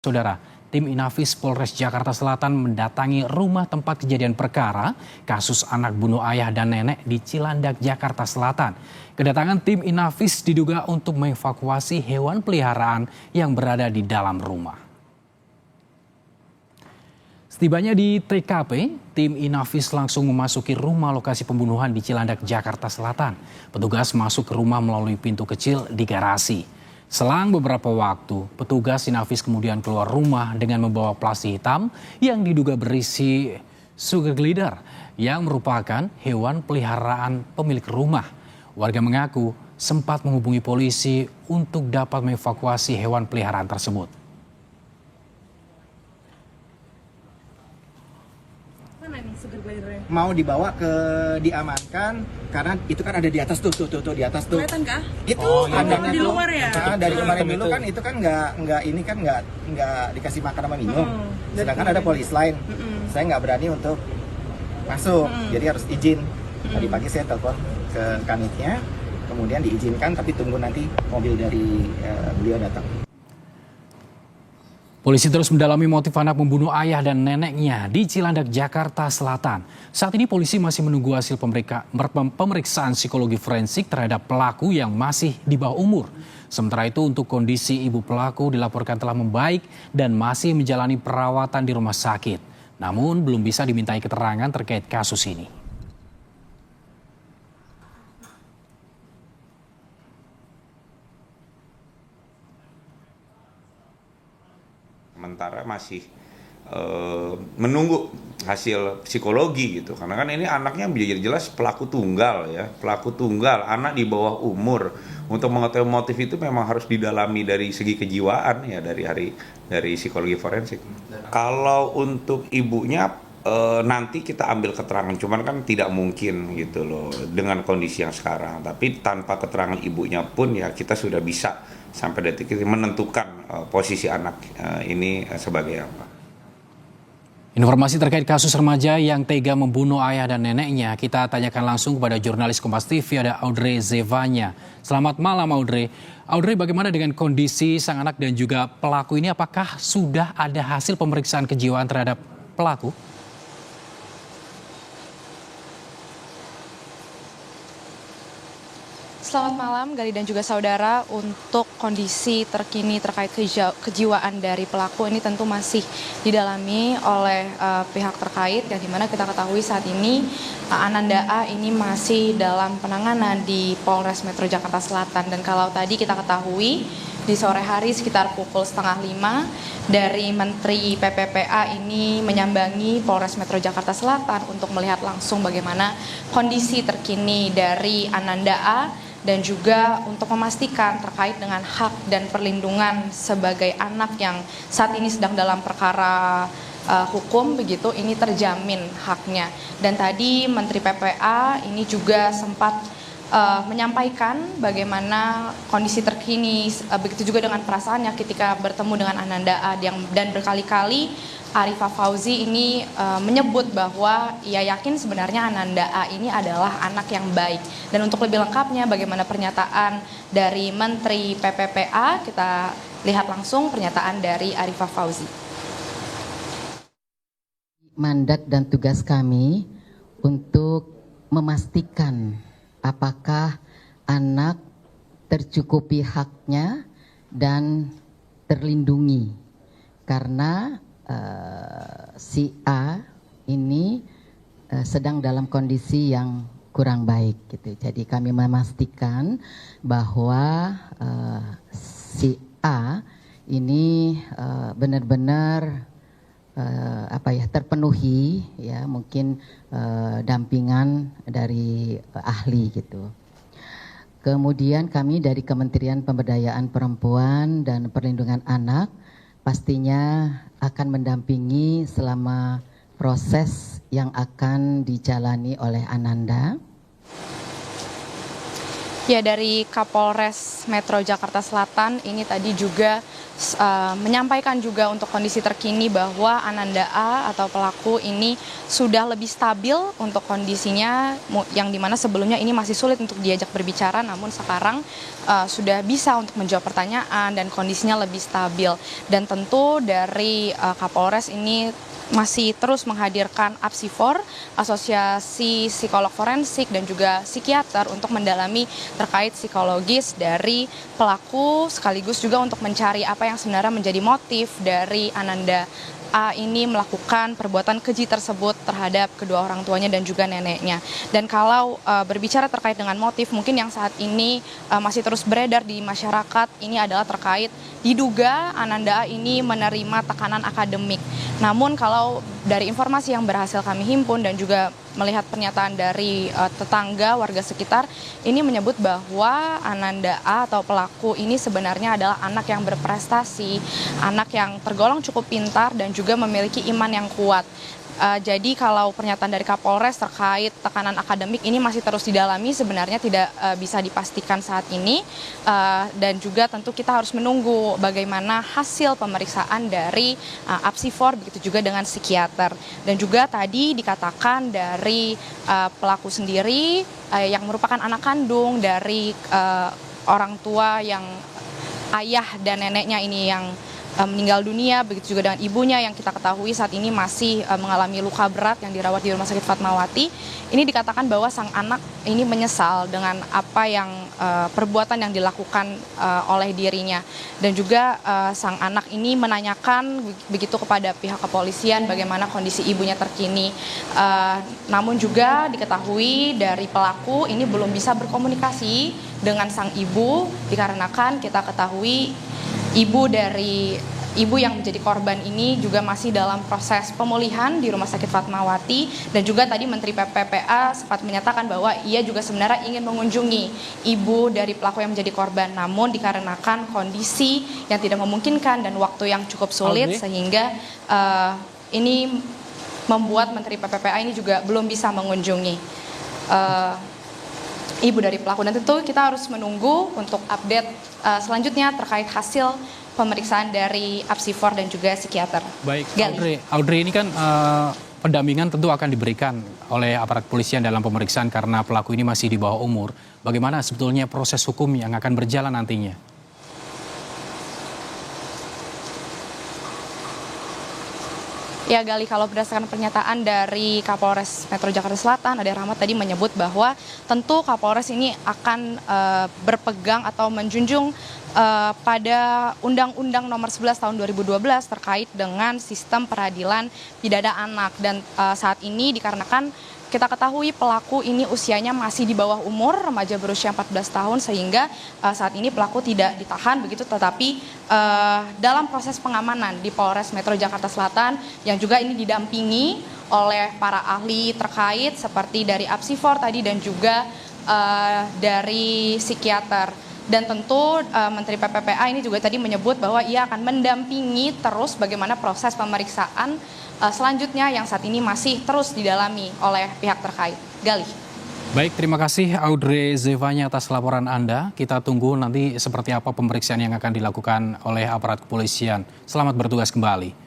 Saudara, tim Inafis Polres Jakarta Selatan mendatangi rumah tempat kejadian perkara kasus anak bunuh ayah dan nenek di Cilandak, Jakarta Selatan. Kedatangan tim Inafis diduga untuk mengevakuasi hewan peliharaan yang berada di dalam rumah. Setibanya di TKP, tim Inafis langsung memasuki rumah lokasi pembunuhan di Cilandak, Jakarta Selatan. Petugas masuk ke rumah melalui pintu kecil di garasi. Selang beberapa waktu, petugas Inafis kemudian keluar rumah dengan membawa plastik hitam yang diduga berisi sugar glider yang merupakan hewan peliharaan pemilik rumah. Warga mengaku sempat menghubungi polisi untuk dapat mengevakuasi hewan peliharaan tersebut. Mau dibawa ke diamankan karena itu kan ada di atas tuh di atas tuh. Kelihatan kah? Itu kandangnya di luar ya. Nah, dari kemarin dulu kan itu kan nggak dikasih makan sama minum. Sedangkan ada polis lain. Saya nggak berani untuk masuk, jadi harus izin. Tadi pagi saya telepon ke kanitnya, kemudian diizinkan tapi tunggu nanti mobil dari beliau datang. Polisi terus mendalami motif anak membunuh ayah dan neneknya di Cilandak, Jakarta Selatan. Saat ini polisi masih menunggu hasil pemeriksaan psikologi forensik terhadap pelaku yang masih di bawah umur. Sementara itu untuk kondisi ibu pelaku dilaporkan telah membaik dan masih menjalani perawatan di rumah sakit. Namun belum bisa dimintai keterangan terkait kasus ini. Sementara masih menunggu hasil psikologi gitu, karena kan ini anaknya jelas pelaku tunggal ya, anak di bawah umur. Untuk mengetahui motif itu memang harus didalami dari segi kejiwaan ya, dari psikologi forensik. Kalau untuk ibunya nanti kita ambil keterangan, cuman kan tidak mungkin gitu loh dengan kondisi yang sekarang. Tapi tanpa keterangan ibunya pun ya kita sudah bisa sampai detik ini menentukan posisi anak ini sebagai apa. Informasi terkait kasus remaja yang tega membunuh ayah dan neneknya kita tanyakan langsung kepada jurnalis Kompas TV, ada Audrey Zevanya. Selamat malam Audrey. Audrey, bagaimana dengan kondisi sang anak dan juga pelaku ini? Apakah sudah ada hasil pemeriksaan kejiwaan terhadap pelaku? Selamat malam Gali dan juga saudara. Untuk kondisi terkini terkait kejiwaan dari pelaku ini tentu masih didalami oleh pihak terkait, yang dimana kita ketahui saat ini Ananda A ini masih dalam penanganan di Polres Metro Jakarta Selatan. Dan kalau tadi kita ketahui di sore hari sekitar pukul 4:30 dari Menteri PPPA ini menyambangi Polres Metro Jakarta Selatan untuk melihat langsung bagaimana kondisi terkini dari Ananda A dan juga untuk memastikan terkait dengan hak dan perlindungan sebagai anak yang saat ini sedang dalam perkara hukum, begitu ini terjamin haknya. Dan tadi Menteri PPA ini juga sempat menyampaikan bagaimana kondisi terkini, begitu juga dengan perasaannya ketika bertemu dengan Ananda A, dan berkali-kali Arifah Fauzi ini menyebut bahwa ia yakin sebenarnya Ananda A ini adalah anak yang baik. Dan untuk lebih lengkapnya bagaimana pernyataan dari Menteri PPPA, kita lihat langsung pernyataan dari Arifah Fauzi. Mandat dan tugas kami untuk memastikan apakah anak tercukupi haknya dan terlindungi, karena si A ini sedang dalam kondisi yang kurang baik gitu. Jadi kami memastikan bahwa si A ini benar-benar terpenuhi ya, mungkin dampingan dari ahli gitu. Kemudian kami dari Kementerian Pemberdayaan Perempuan dan Perlindungan Anak pastinya akan mendampingi selama proses yang akan dijalani oleh Ananda. Ya, dari Kapolres Metro Jakarta Selatan ini tadi juga menyampaikan juga untuk kondisi terkini bahwa Ananda A atau pelaku ini sudah lebih stabil untuk kondisinya, yang dimana sebelumnya ini masih sulit untuk diajak berbicara, namun sekarang sudah bisa untuk menjawab pertanyaan dan kondisinya lebih stabil. Dan tentu dari Kapolres ini masih terus menghadirkan Apsifor, Asosiasi Psikolog Forensik dan juga psikiater untuk mendalami terkait psikologis dari pelaku, sekaligus juga untuk mencari apa yang sebenarnya menjadi motif dari Ananda A ini melakukan perbuatan keji tersebut terhadap kedua orang tuanya dan juga neneknya. Dan kalau berbicara terkait dengan motif, mungkin yang saat ini masih terus beredar di masyarakat ini adalah terkait diduga Ananda A ini menerima tekanan akademik. Namun kalau dari informasi yang berhasil kami himpun dan juga melihat pernyataan dari tetangga warga sekitar, ini menyebut bahwa Ananda A atau pelaku ini sebenarnya adalah anak yang berprestasi, anak yang tergolong cukup pintar dan juga memiliki iman yang kuat. Jadi kalau pernyataan dari Kapolres terkait tekanan akademik ini masih terus didalami, sebenarnya tidak bisa dipastikan saat ini, dan juga tentu kita harus menunggu bagaimana hasil pemeriksaan dari Apsifor, begitu juga dengan psikiater. Dan juga tadi dikatakan dari pelaku sendiri yang merupakan anak kandung dari orang tua yang ayah dan neneknya ini yang meninggal dunia, begitu juga dengan ibunya yang kita ketahui saat ini masih mengalami luka berat yang dirawat di Rumah Sakit Fatmawati. Ini dikatakan bahwa sang anak ini menyesal dengan apa yang perbuatan yang dilakukan oleh dirinya, dan juga sang anak ini menanyakan begitu kepada pihak kepolisian bagaimana kondisi ibunya terkini. Namun juga diketahui dari pelaku ini belum bisa berkomunikasi dengan sang ibu, dikarenakan kita ketahui ibu yang menjadi korban ini juga masih dalam proses pemulihan di Rumah Sakit Fatmawati. Dan juga tadi Menteri PPPA sempat menyatakan bahwa ia juga sebenarnya ingin mengunjungi ibu dari pelaku yang menjadi korban, namun dikarenakan kondisi yang tidak memungkinkan dan waktu yang cukup sulit, sehingga ini membuat Menteri PPPA ini juga belum bisa mengunjungi ibu dari pelaku. Dan tentu kita harus menunggu untuk update selanjutnya terkait hasil pemeriksaan dari Apsifor dan juga psikiater. Baik, Audrey ini kan pendampingan tentu akan diberikan oleh aparat kepolisian dalam pemeriksaan karena pelaku ini masih di bawah umur. Bagaimana sebetulnya proses hukum yang akan berjalan nantinya? Ya Gali, kalau berdasarkan pernyataan dari Kapolres Metro Jakarta Selatan, Ade Rahmat tadi menyebut bahwa tentu Kapolres ini akan berpegang atau menjunjung pada Undang-Undang Nomor 11 Tahun 2012 terkait dengan sistem peradilan pidana anak. Dan saat ini dikarenakan kita ketahui pelaku ini usianya masih di bawah umur, remaja berusia 14 tahun, sehingga saat ini pelaku tidak ditahan begitu, tetapi dalam proses pengamanan di Polres Metro Jakarta Selatan yang juga ini didampingi oleh para ahli terkait seperti dari Apsifor tadi dan juga dari psikiater. Dan tentu Menteri PPPA ini juga tadi menyebut bahwa ia akan mendampingi terus bagaimana proses pemeriksaan selanjutnya yang saat ini masih terus didalami oleh pihak terkait. Gali. Baik, terima kasih Audrey Zevanya atas laporan Anda. Kita tunggu nanti seperti apa pemeriksaan yang akan dilakukan oleh aparat kepolisian. Selamat bertugas kembali.